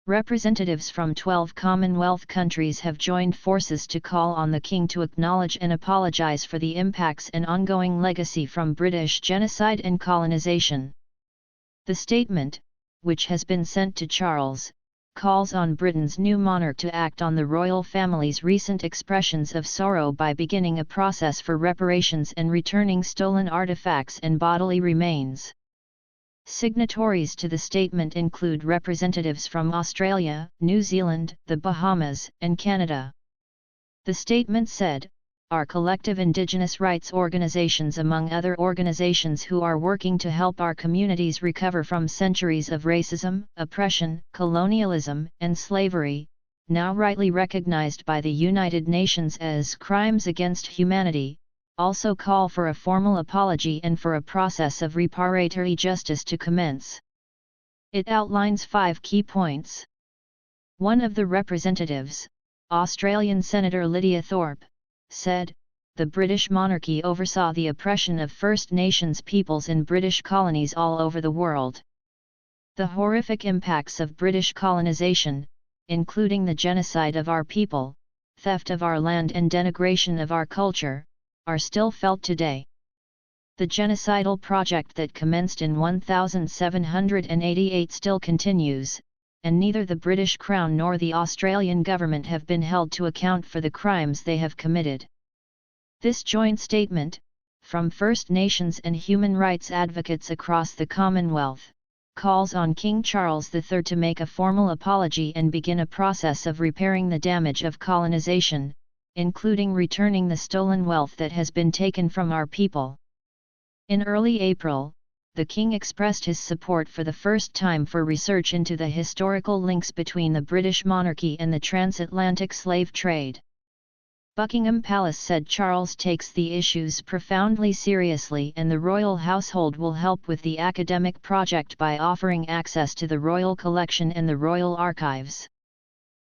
Representatives from 12 Commonwealth countries have joined forces to call on the King to acknowledge and apologise for the impacts and ongoing legacy from British genocide and colonisation. The statement, which has been sent to Charles, calls on Britain's new monarch to act on the royal family's recent expressions of sorrow by beginning a process for reparations and returning stolen artefacts and bodily remains. Signatories to the statement include representatives from Australia, New Zealand, the Bahamas, and Canada. The statement said, "Our collective Indigenous Rights Organisations, among other organisations who are working to help our communities recover from centuries of racism, oppression, colonialism, and slavery, now rightly recognised by the United Nations as crimes against humanity, also call for a formal apology and for a process of reparatory justice to commence." It outlines 5 key points. One of the representatives, Australian Senator Lydia Thorpe, said, "The British monarchy oversaw the oppression of First Nations peoples in British colonies all over the world. The horrific impacts of British colonisation, including the genocide of our people, theft of our land and denigration of our culture, are still felt today. The genocidal project that commenced in 1788 still continues, and neither the British Crown nor the Australian government have been held to account for the crimes they have committed." This joint statement, from First Nations and human rights advocates across the Commonwealth, calls on King Charles III to make a formal apology and begin a process of repairing the damage of colonisation, including returning the stolen wealth that has been taken from our people. In early April, the King expressed his support for the first time for research into the historical links between the British monarchy and the transatlantic slave trade. Buckingham Palace said Charles takes the issues profoundly seriously and the royal household will help with the academic project by offering access to the royal collection and the royal archives.